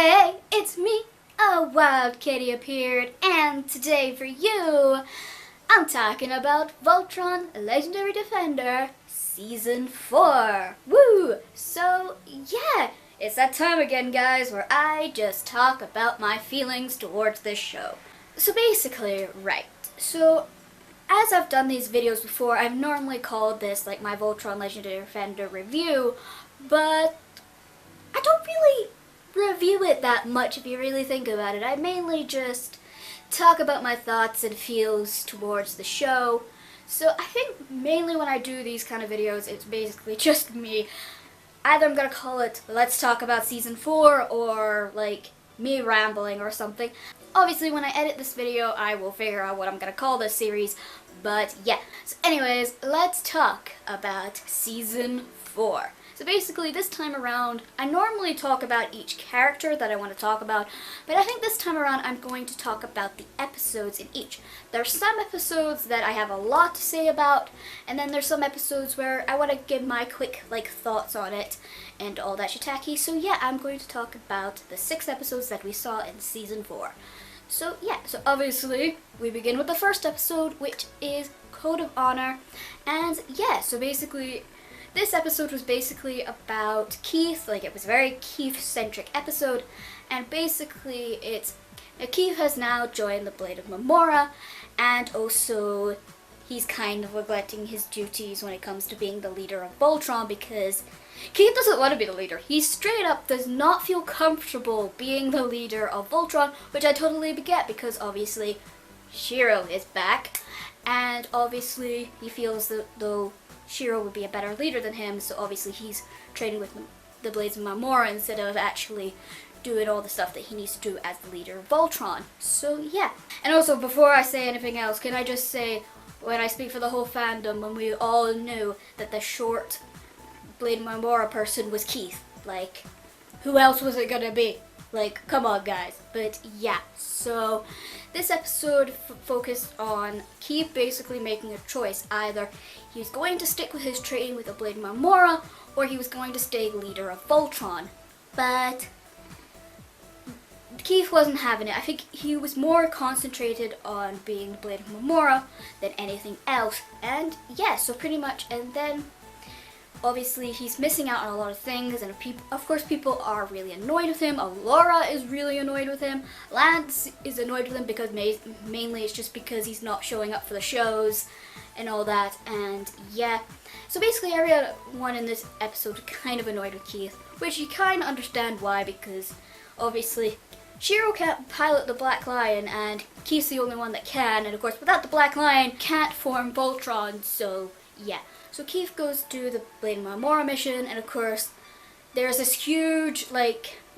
Hey, it's me, a wild kitty appeared, and today for you, I'm talking about Voltron Legendary Defender Season 4. Woo! So, yeah, it's that time again, guys, where I just talk about my feelings towards this show. So basically, as I've done these videos before, I've normally called this like my Voltron Legendary Defender review, but I don't really review it that much if you really think about it. I mainly just talk about my thoughts and feels towards the show. So I think mainly when I do these kind of videos, it's basically just me. Either I'm gonna call it Let's Talk About Season 4 or like me rambling or something. Obviously when I edit this video, I will figure out what I'm gonna call this series. But yeah, so anyways, let's talk about Season 4. So basically this time around, I normally talk about each character that I want to talk about, but I think this time around I'm going to talk about the episodes in each. There are some episodes that I have a lot to say about, and then there's some episodes where I want to give my quick thoughts on it and all that shiitake. So yeah, I'm going to talk about the 6 episodes that we saw in Season 4. So yeah, so obviously we begin with the first episode, which is Code of Honor, and yeah, so basically this episode was basically about Keith. It was a very Keith-centric episode, and basically Keith has now joined the Blade of Mamora, and also he's kind of neglecting his duties when it comes to being the leader of Voltron, because Keith doesn't want to be the leader. He straight up does not feel comfortable being the leader of Voltron, which I totally get, because obviously Shiro is back, and obviously he feels that though Shiro would be a better leader than him, so obviously he's training with the Blades of Mamora instead of actually doing all the stuff that he needs to do as the leader of Voltron. So yeah. And also, before I say anything else, can I just say, when I speak for the whole fandom, when we all knew that the short Blade of Mamora person was Keith, who else was it gonna be? Come on, guys. But yeah, so this episode focused on Keith basically making a choice. Either he was going to stick with his training with the Blade of Mamora, or he was going to stay leader of Voltron. But Keith wasn't having it. I think he was more concentrated on being the Blade of Mamora than anything else. And yeah, so pretty much, and then obviously he's missing out on a lot of things, and of course people are really annoyed with him. Elora is really annoyed with him. Lance is annoyed with him because mainly it's just because he's not showing up for the shows and all that, and yeah. So basically everyone in this episode is kind of annoyed with Keith, which you kind of understand why, because obviously Shiro can't pilot the Black Lion, and Keith's the only one that can, and of course without the Black Lion can't form Voltron, so yeah. So Keith goes to the Blade of Mamora mission, and of course there's this huge,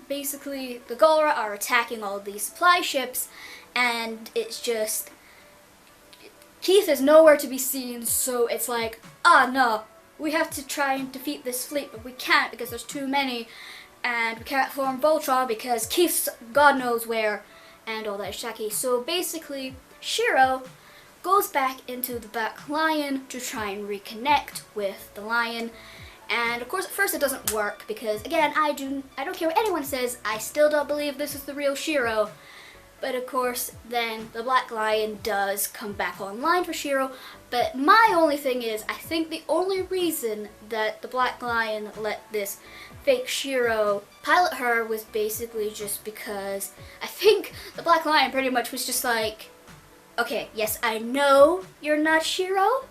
basically the Galra are attacking all of these supply ships, and it's just Keith is nowhere to be seen, so it's no, we have to try and defeat this fleet, but we can't because there's too many, and we can't form Voltron because Keith's God knows where, and all that shiitake. So basically Shiro goes back into the Black Lion to try and reconnect with the Lion, and of course at first it doesn't work because, again, I don't care what anyone says, I still don't believe this is the real Shiro. But of course then the Black Lion does come back online for Shiro. But my only thing is, I think the only reason that the Black Lion let this fake Shiro pilot her was basically just because I think the Black Lion pretty much was just okay, yes, I know you're not Shiro,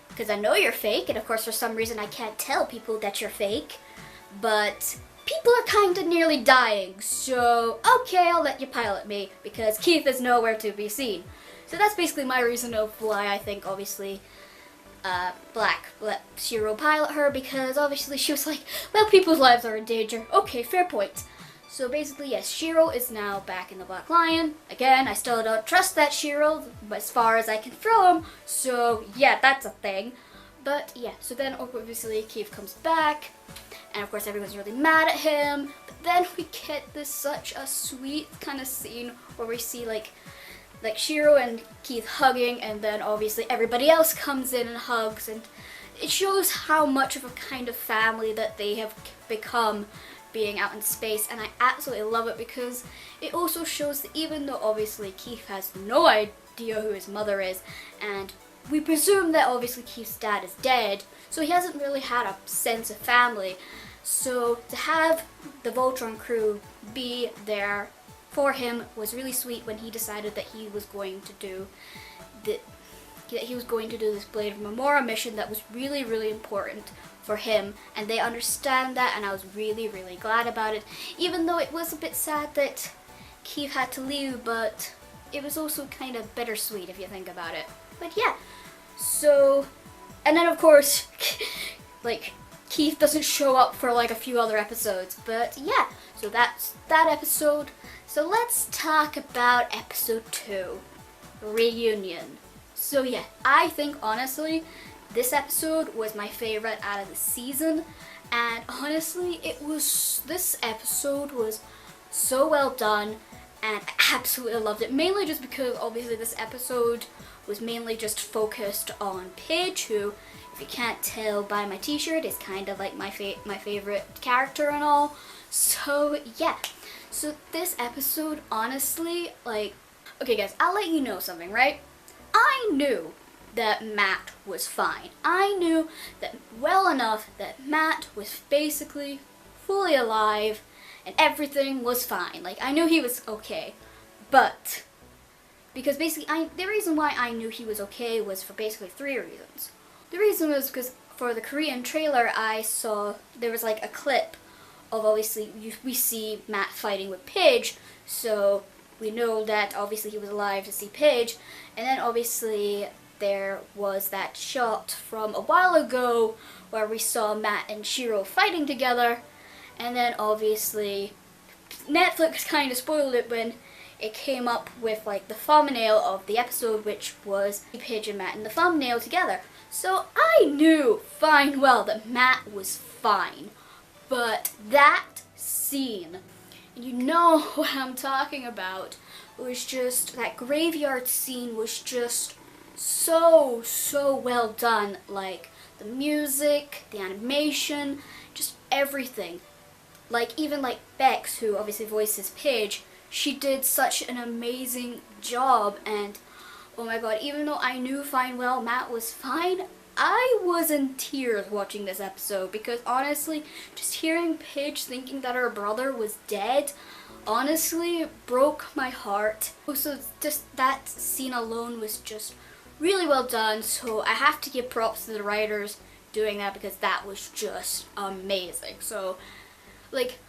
because I know you're fake, and of course for some reason I can't tell people that you're fake, but people are kind of nearly dying, so okay, I'll let you pilot me, because Keith is nowhere to be seen. So that's basically my reason of why I think, obviously, Black let Shiro pilot her, because obviously she was well, people's lives are in danger. Okay, fair point. So basically, yes, Shiro is now back in the Black Lion. Again, I still don't trust that Shiro as far as I can throw him, so yeah, that's a thing. But yeah, so then obviously Keith comes back, and of course everyone's really mad at him. But then we get this such a sweet kind of scene where we see like Shiro and Keith hugging, and then obviously everybody else comes in and hugs, and it shows how much of a kind of family that they have become being out in space, and I absolutely love it because it also shows that even though obviously Keith has no idea who his mother is, and we presume that obviously Keith's dad is dead, so he hasn't really had a sense of family. So to have the Voltron crew be there for him was really sweet when he decided that he was going to do this Blade of Memora mission that was really, really important for him, and they understand that, and I was really, really glad about it, even though it was a bit sad that Keith had to leave, but it was also kind of bittersweet if you think about it. But yeah, so, and then of course, like, Keith doesn't show up for like a few other episodes, but yeah, so that's that episode. So let's talk about episode 2, Reunion. So yeah, I think honestly, this episode was my favorite out of the season, and honestly, this episode was so well done, and I absolutely loved it, mainly just because obviously this episode was mainly just focused on Paige, who, if you can't tell by my t-shirt, is kind of like my favorite character and all. So yeah, so this episode, honestly, like, okay guys, I'll let you know something, right? I knew that Matt was fine. I knew that well enough that Matt was basically fully alive and everything was fine. Like, I knew he was okay, but because basically the reason why I knew he was okay was for basically 3 reasons. The reason was because for the Korean trailer I saw there was like a clip of obviously we see Matt fighting with Paige, so we know that obviously he was alive to see Paige, and then obviously there was that shot from a while ago where we saw Matt and Shiro fighting together, and then obviously Netflix kind of spoiled it when it came up with like the thumbnail of the episode, which was Paige and Matt in the thumbnail together. So I knew fine well that Matt was fine, but that scene, you know what I'm talking about, it was just, that graveyard scene was just so well done. Like, the music, the animation, just everything. Like, even like Bex, who obviously voices Paige, she did such an amazing job, and oh my god, even though I knew fine well Matt was fine, I was in tears watching this episode, because honestly, just hearing Paige thinking that her brother was dead, honestly broke my heart. So just that scene alone was just really well done, so I have to give props to the writers doing that, because that was just amazing. So, like,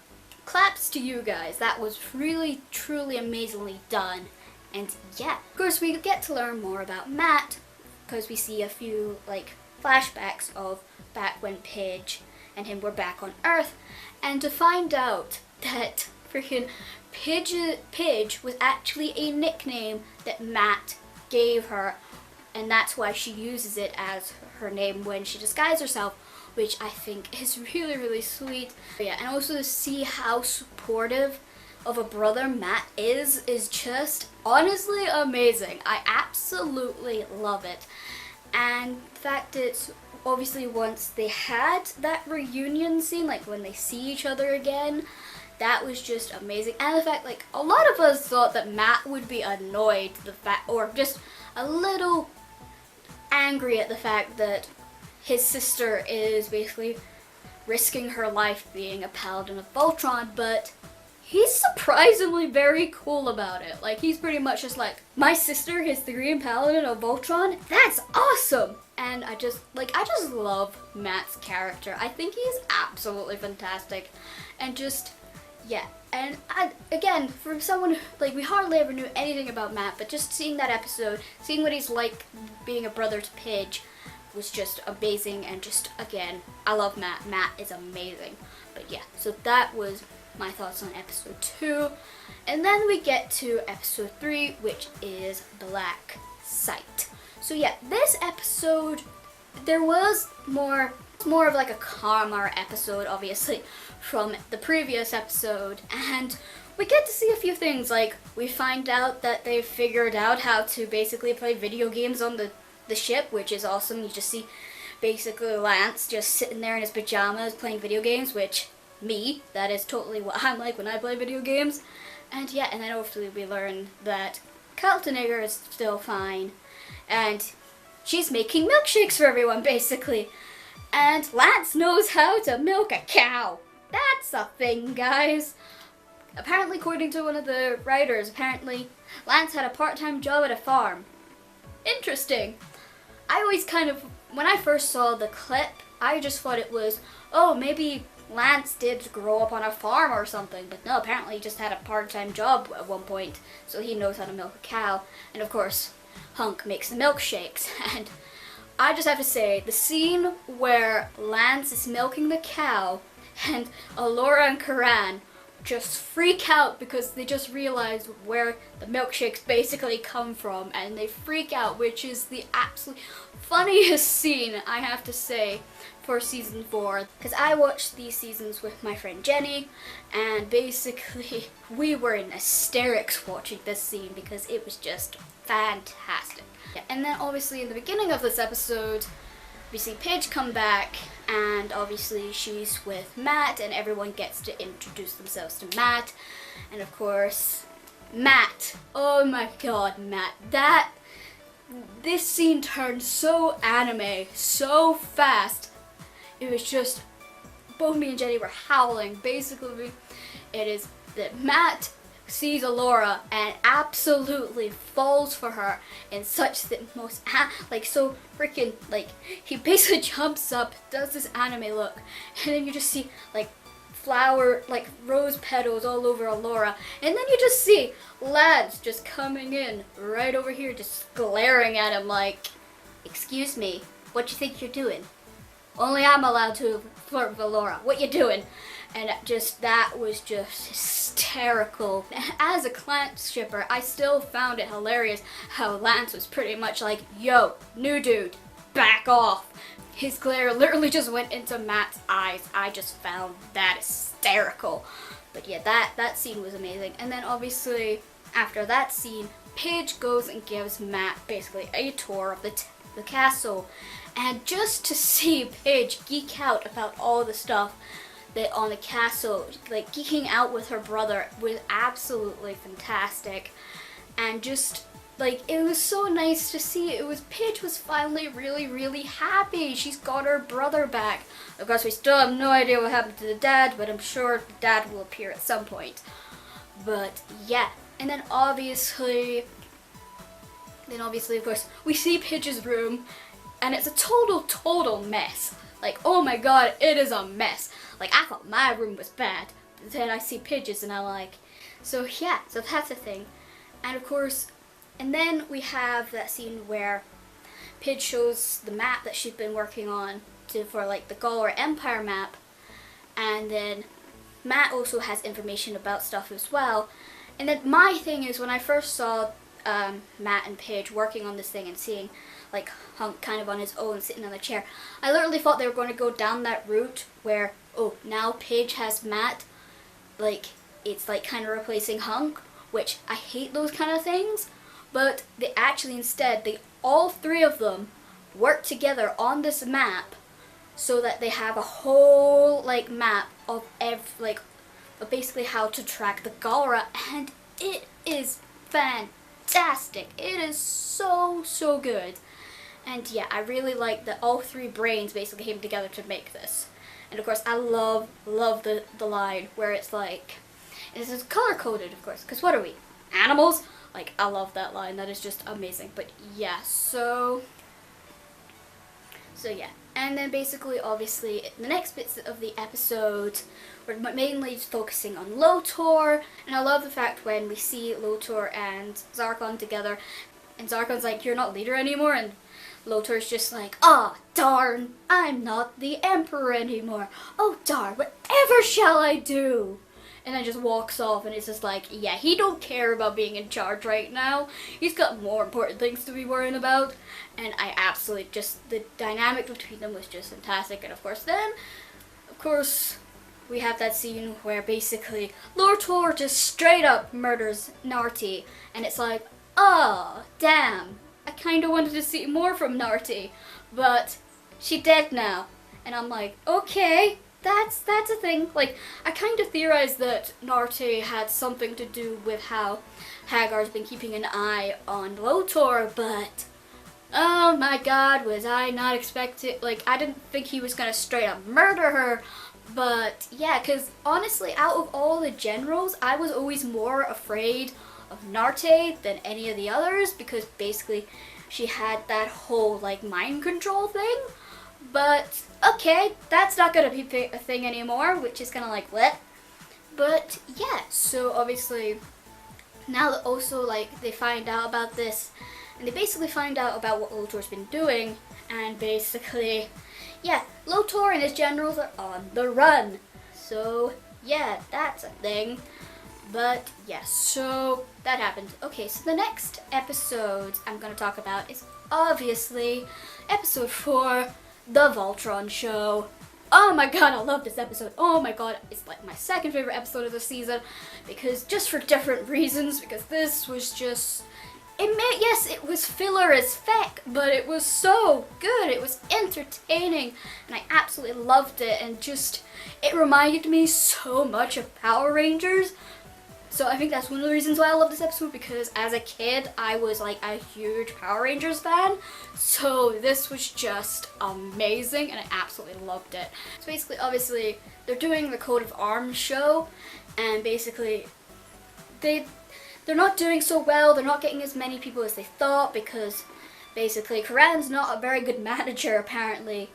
claps to you guys. That was really, truly amazingly done. And yeah, of course we get to learn more about Matt, because we see a few like flashbacks of back when Paige and him were back on Earth, and to find out that freaking Paige was actually a nickname that Matt gave her, and that's why she uses it as her name when she disguises herself, which I think is really, really sweet. But yeah, and also to see how supportive of a brother Matt is just honestly amazing. I absolutely love it. And the fact that obviously once they had that reunion scene, like when they see each other again, that was just amazing. And the fact, like, a lot of us thought that Matt would be annoyed the fact, or just a little angry at the fact that his sister is basically risking her life being a paladin of Voltron, but he's surprisingly very cool about it. Like, he's pretty much just like, my sister is the Green Paladin of Voltron? That's awesome! And I just love Matt's character. I think he's absolutely fantastic. And just, yeah. And again, for someone, like, we hardly ever knew anything about Matt, but just seeing that episode, seeing what he's like being a brother to Paige, was just amazing. And just, again, I love Matt. Matt is amazing. But yeah, so that was my thoughts on episode 2. And then we get to episode 3, which is Black Sight. So yeah, this episode, there was more of like a calmer episode, obviously, from the previous episode, and we get to see a few things. Like, we find out that they've figured out how to basically play video games on the ship, which is awesome. You just see basically Lance just sitting there in his pajamas playing video games, which me. That is totally what I'm like when I play video games. And yeah, and then hopefully we learn that Kaltenegger is still fine. And she's making milkshakes for everyone, basically. And Lance knows how to milk a cow. That's a thing, guys. Apparently, according to one of the writers, apparently Lance had a part-time job at a farm. Interesting. I always when I first saw the clip, I just thought it was, oh, maybe Lance did grow up on a farm or something. But no, apparently he just had a part-time job at one point, so he knows how to milk a cow. And of course, Hunk makes the milkshakes. And I just have to say, the scene where Lance is milking the cow and Elora and Karan just freak out because they just realize where the milkshakes basically come from, and they freak out, which is the absolute funniest scene, I have to say, for season 4. Because I watched these seasons with my friend Jenny, and basically we were in hysterics watching this scene because it was just fantastic. And then obviously in the beginning of this episode, we see Paige come back, and obviously she's with Matt, and everyone gets to introduce themselves to Matt. And of course, Matt. Oh my god, Matt. This scene turned so anime so fast. It was just, both me and Jenny were howling. Basically, it is that Matt sees Elora and absolutely falls for her in such the most so freaking, he basically jumps up, does this anime look, and then you just see flower, rose petals all over Elora, and then you just see Lance just coming in right over here, just glaring at him like, excuse me, what you think you're doing? Only I'm allowed to flirt with Elora. What you doing? And that was just hysterical. As a Lance shipper, I still found it hilarious how Lance was pretty much like, yo, new dude, back off. His glare literally just went into Matt's eyes. I just found that hysterical. But yeah, that scene was amazing. And then obviously, after that scene, Paige goes and gives Matt basically a tour of the castle. And just to see Paige geek out about all the stuff that on the castle, geeking out with her brother, was absolutely fantastic. And just it was so nice to see. Paige was finally really, really happy. She's got her brother back. Of course, we still have no idea what happened to the dad, but I'm sure the dad will appear at some point. But yeah, and then obviously, of course, we see Paige's room, and it's a total mess. Oh my god, it is a mess. I thought my room was bad, but then I see Paige's and I'm like, so yeah, so that's the thing. And of course, and then we have that scene where Paige shows the map that she's been working on for the Galor Empire map, and then Matt also has information about stuff as well. And then my thing is, when I first saw Matt and Paige working on this thing and seeing Hunk kind of on his own sitting on a chair, I literally thought they were going to go down that route where, oh, now Paige has Matt, it's kind of replacing Hunk, which I hate those kind of things. But they actually instead, all three of them work together on this map so that they have a whole map of of basically how to track the Galra, and it is fantastic. It is so good. And yeah, I really like that all three brains basically came together to make this. And of course, I love the line where it's this is color coded, of course, because what are we? Animals? I love that line. That is just amazing. But yeah, so yeah. And then basically, obviously, the next bits of the episode, we're mainly focusing on Lotor. And I love the fact when we see Lotor and Zarkon together, and Zarkon's like, you're not leader anymore, and Lotor's just like, ah, darn, I'm not the emperor anymore. Oh darn, whatever shall I do? And then just walks off, and it's just yeah, he don't care about being in charge right now. He's got more important things to be worrying about. And I absolutely the dynamic between them was just fantastic. And of course, we have that scene where basically Lotor just straight up murders Narti. And it's oh, damn. I kind of wanted to see more from Narti, but she's dead now. And I'm like, okay, that's a thing. Like, I kind of theorized that Naruto had something to do with how Hagar's been keeping an eye on Lotor, but oh my god, was I not expecting, like, I didn't think he was gonna straight up murder her. But yeah, because honestly, out of all the generals, I was always more afraid of Naruto than any of the others, because basically she had that whole like mind control thing. But okay, that's not gonna be a thing anymore, which is kind of like what? But yeah, so obviously now that also like they find out about this, and they basically find out about what Lotor's been doing, and basically, yeah, Lotor and his generals are on the run. So yeah, that's a thing. But yeah, so that happened. Okay, so the next episode I'm gonna talk about is obviously episode 4, The Voltron Show. Oh my god, I love this episode. Oh my god, it's like my second favorite episode of the season, because just for different reasons, because this was just, yes, it was filler as feck, but it was so good. It was entertaining, and I absolutely loved it, and just, it reminded me so much of Power Rangers. So I think that's one of the reasons why I love this episode, because as a kid, I was like a huge Power Rangers fan. So this was just amazing, and I absolutely loved it. So basically, obviously, they're doing the Coat of Arms show, and basically, they're not doing so well. They're not getting as many people as they thought, because basically, Karan's not a very good manager, apparently.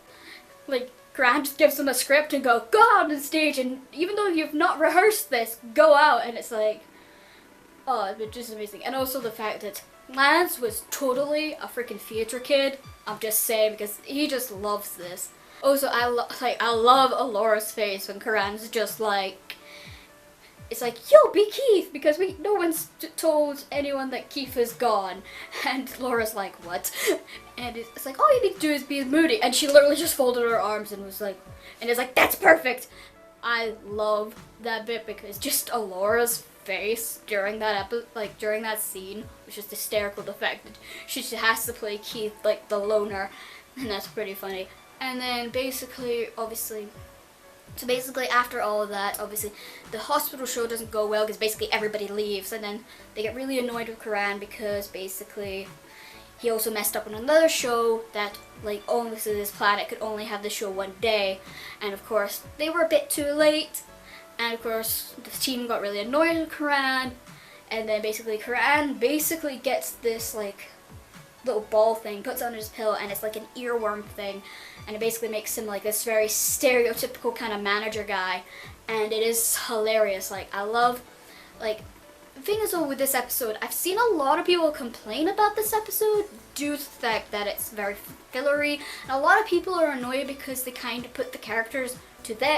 Like, Karan just gives them a script and go out on stage, and even though you've not rehearsed this, go out, and it's like, oh, it's just amazing. And also the fact that Lance was totally a freaking theater kid. I'm just saying, because he just loves this. Also, I love Elora's face when Karan's just like, it's like, yo, be Keith, because no one's told anyone that Keith is gone. And Laura's like, what? And it's like, all you need to do is be Moody. And she literally just folded her arms and was like, and it's like, that's perfect. I love that bit, because just Elora's face during that during that scene was just hysterical. The fact that she just has to play Keith, like the loner, and that's pretty funny. And then basically, obviously, so basically after all of that, obviously the hospital show doesn't go well, because basically everybody leaves, and then they get really annoyed with Karan, because basically he also messed up on another show that like only so this planet could only have the show one day, and of course they were a bit too late, and of course the team got really annoyed with Karan, and then basically Karan basically gets this like little ball thing, puts it under his pillow, and it's like an earworm thing, and it basically makes him like this very stereotypical kind of manager guy, and it is hilarious. Like, I love, like, the thing is though with this episode, I've seen a lot of people complain about this episode due to the fact that it's very fillery, and a lot of people are annoyed because they kind of put the characters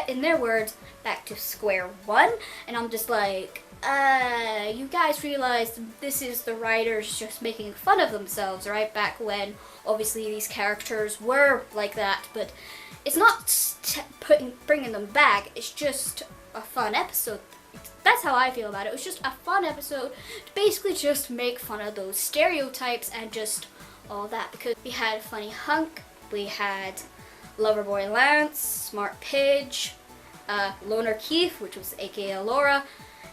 in their words, back to square one, and I'm just like, you guys realize this is the writers just making fun of themselves, right? Back when obviously these characters were like that, but it's not bringing them back. It's just a fun episode. That's how I feel about it. It was just a fun episode to basically just make fun of those stereotypes and just all that, because we had Funny Hunk, we had Loverboy Lance, Smart Pidge, Loner Keith, which was aka Elora,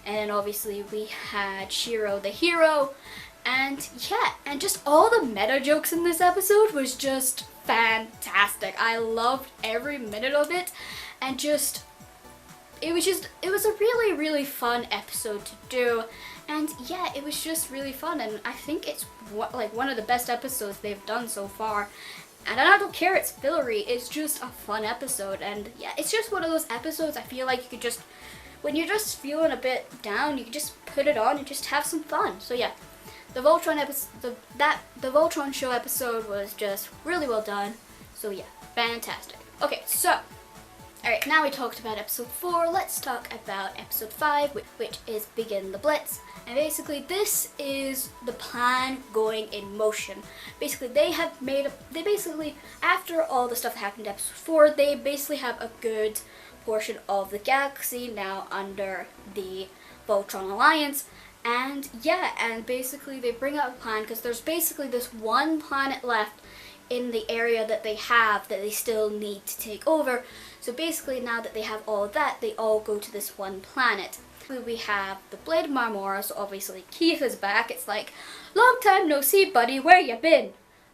and obviously we had Shiro the hero, and yeah, and just all the meta jokes in this episode was just fantastic. I loved every minute of it, and it was a really, really fun episode to do, and yeah, it was just really fun, and I think it's like one of the best episodes they've done so far. And I don't care it's fillery, it's just a fun episode, and yeah, it's just one of those episodes I feel like you could just, when you're just feeling a bit down, you can just put it on and just have some fun. So yeah, the Voltron the Voltron show episode was just really well done. So yeah, fantastic. Okay, so alright, now we talked about episode 4, let's talk about episode 5, which is Begin the Blitz. And basically this is the plan going in motion. Basically they basically, after all the stuff that happened in episode 4, they basically have a good portion of the galaxy now under the Voltron Alliance. And yeah, and basically they bring out a plan, because there's basically this one planet left in the area that they have that they still need to take over. So basically now that they have all of that, they all go to this one planet. We have the Blade of Marmora, so obviously Keith is back. It's like, long time no see, buddy, where you been?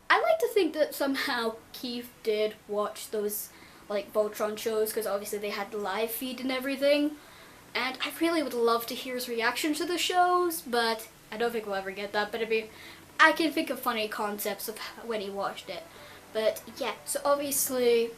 I like to think that somehow Keith did watch those like Voltron shows, because obviously they had the live feed and everything. And I really would love to hear his reaction to the shows, but I don't think we'll ever get that. But I can think of funny concepts of when he watched it. But yeah, so obviously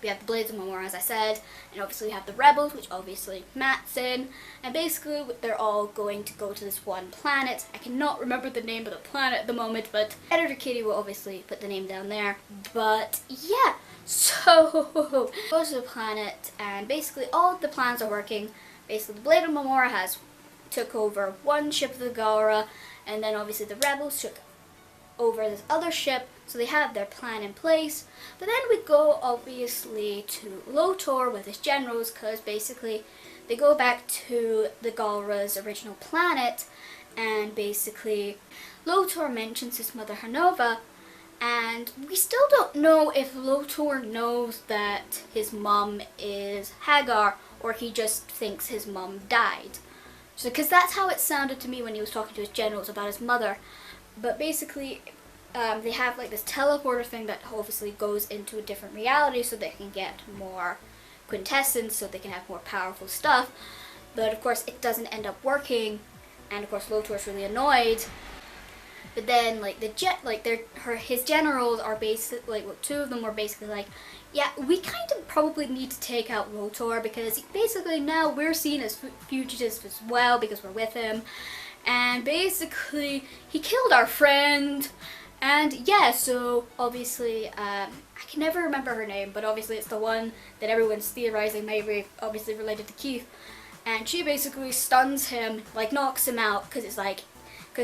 we have the Blades of Marmora, as I said, and obviously we have the Rebels, which obviously Matt's in, and basically they're all going to go to this one planet. I cannot remember the name of the planet at the moment, but Editor Kitty will obviously put the name down there. But yeah, so goes to the planet, and basically all of the plans are working. Basically the Blade of Marmora took over one ship of the Galra, and then obviously the Rebels took over this other ship, so they have their plan in place. But then we go obviously to Lotor with his generals, because basically they go back to the Galra's original planet, and basically Lotor mentions his mother Hanova, and we still don't know if Lotor knows that his mom is Hagar, or he just thinks his mom died. So, because that's how it sounded to me when he was talking to his generals about his mother. But basically, they have like this teleporter thing that obviously goes into a different reality so they can get more quintessence, so they can have more powerful stuff. But of course, it doesn't end up working, and of course, Lotor's really annoyed. But then, like his generals are basically two of them were basically like, yeah, we kind of probably need to take out Lotor, because basically now we're seen as fugitives as well because we're with him. And basically, he killed our friend. And yeah, so obviously, I can never remember her name, but obviously it's the one that everyone's theorizing may be obviously related to Keith. And she basically stuns him, like knocks him out, because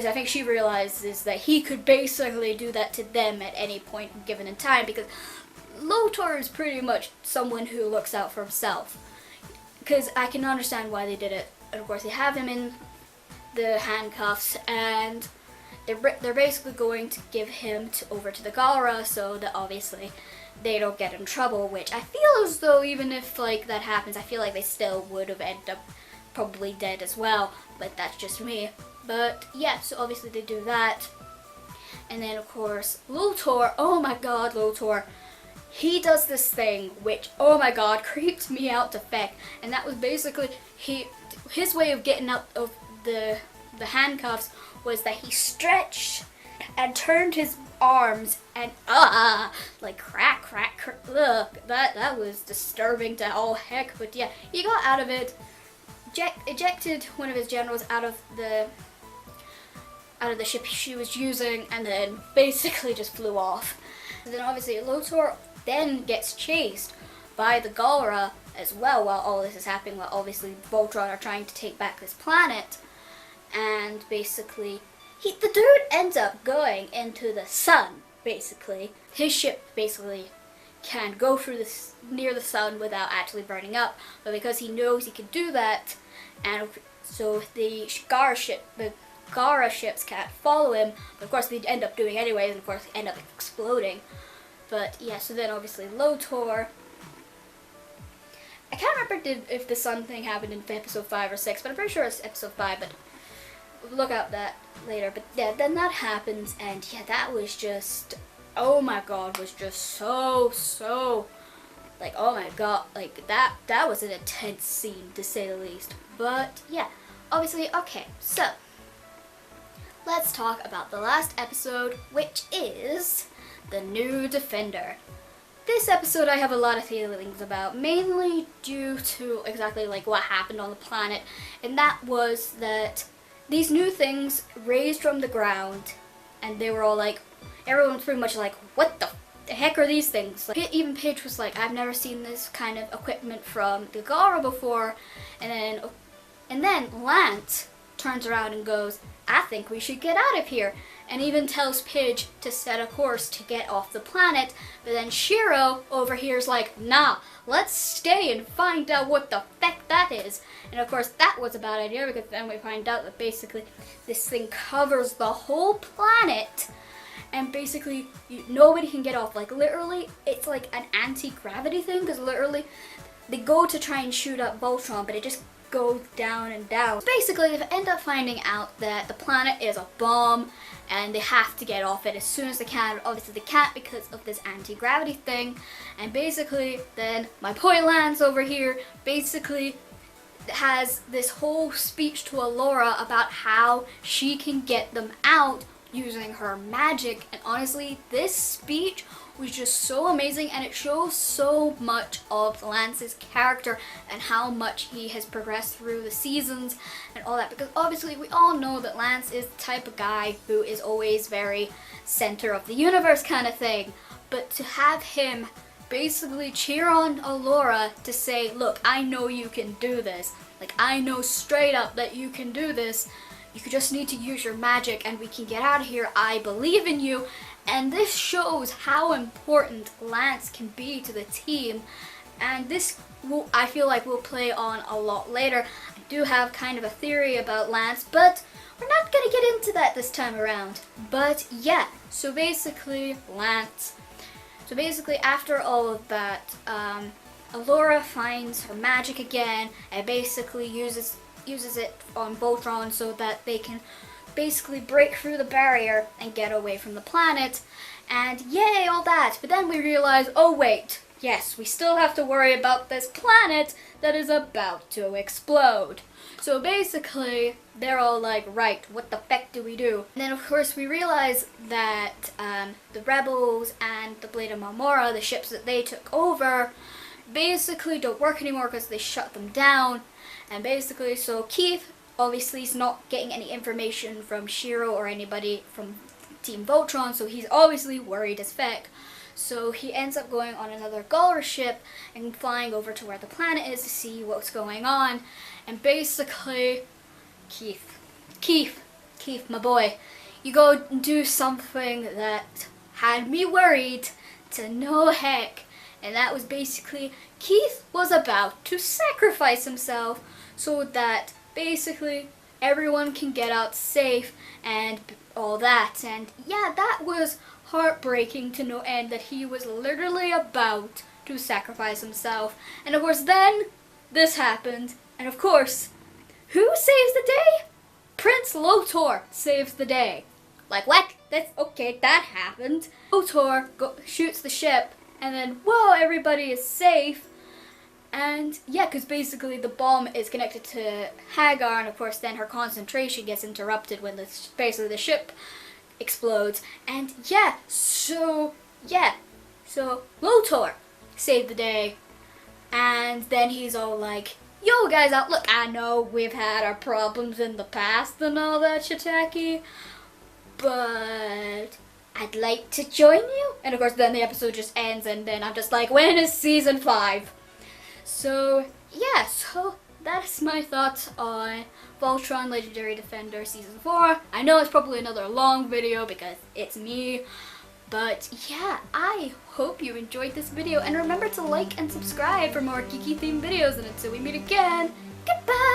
I think she realizes that he could basically do that to them at any point given in time, because Lotor is pretty much someone who looks out for himself. Because I can understand why they did it. And of course, they have him in the handcuffs, and they're basically going to give him over to the Galra, so that obviously they don't get in trouble, which I feel as though even if like that happens, I feel like they still would have ended up probably dead as well, but that's just me. But yeah, so obviously they do that. And then of course Lotor, oh my god, Lotor, he does this thing which, oh my god, creeps me out to feck. And that was basically his way of getting out of the handcuffs was that he stretched and turned his arms and like crack, look, that was disturbing to all heck. But yeah, he got out of it, ejected one of his generals out of the ship she was using, and then basically just flew off. And then obviously Lotor then gets chased by the Galra as well while all this is happening, while obviously Voltron are trying to take back this planet. And basically, the dude ends up going into the sun, basically. His ship basically can go through near the sun without actually burning up, but because he knows he can do that, and so the Gara ships can't follow him, but of course they end up doing anyways, and of course they end up exploding. But yeah, so then obviously Lotor, I can't remember if the sun thing happened in episode 5 or 6, but I'm pretty sure it's episode 5, but look out that later. But yeah, then that happens, and yeah, that was just, oh my god, was just so like, oh my god, like that was an intense scene to say the least. But yeah, obviously, okay, so let's talk about the last episode, which is the new Defender. This episode I have a lot of feelings about, mainly due to exactly like what happened on the planet, and that was that these new things raised from the ground, and they were all like, everyone was pretty much like, what the heck are these things? Like, even Paige was like, I've never seen this kind of equipment from the Gara before, and then Lance turns around and goes, I think we should get out of here, and even tells Pidge to set a course to get off the planet. But then Shiro over here is like, nah, let's stay and find out what the feck that is. And of course that was a bad idea, because then we find out that basically this thing covers the whole planet, and basically nobody can get off. Like literally, it's like an anti-gravity thing, because literally they go to try and shoot up Voltron, but it just goes down and down. Basically, they end up finding out that the planet is a bomb and they have to get off it as soon as they can. Obviously they can't because of this anti-gravity thing, and basically then my boy Lance over here basically has this whole speech to Elora about how she can get them out using her magic. And honestly, this speech was just so amazing, and it shows so much of Lance's character and how much he has progressed through the seasons and all that, because obviously we all know that Lance is the type of guy who is always very center of the universe kind of thing, but to have him basically cheer on Elora to say, look, I know you can do this, like I know straight up that you can do this, you just need to use your magic and we can get out of here, I believe in you. And this shows how important Lance can be to the team, and this I feel like we'll play on a lot later. I do have kind of a theory about Lance, but we're not gonna get into that this time around. But yeah, so basically after all of that, Elora finds her magic again and basically uses it on Voltron so that they can basically break through the barrier and get away from the planet, and yay, all that. But then we realize, oh wait, yes, we still have to worry about this planet that is about to explode. So basically they're all like, right, what the feck do we do? And then of course we realize that the rebels and the Blade of Marmora, the ships that they took over, basically don't work anymore because they shut them down. And basically, so Keith obviously is not getting any information from Shiro or anybody from Team Voltron, so he's obviously worried as feck. So he ends up going on another Gauler ship and flying over to where the planet is to see what's going on. And basically, Keith, my boy, you go and do something that had me worried to no heck. And that was basically, Keith was about to sacrifice himself so that basically everyone can get out safe and all that. And yeah, that was heartbreaking to no end, that he was literally about to sacrifice himself. And of course then this happened, and of course who saves the day? Prince Lotor saves the day. Like what? That's okay, that happened. Lotor shoots the ship, and then whoa, everybody is safe. And yeah, because basically the bomb is connected to Hagar, and of course then her concentration gets interrupted when basically the ship explodes. And so Lotor saved the day, and then he's all like, yo guys, look, I know we've had our problems in the past and all that shiitake, but I'd like to join you. And of course then the episode just ends, and then I'm just like, when is season 5? So yeah, so that's my thoughts on Voltron Legendary Defender Season 4. I know it's probably another long video because it's me, but yeah, I hope you enjoyed this video, and remember to like and subscribe for more geeky themed videos, and until we meet again, goodbye!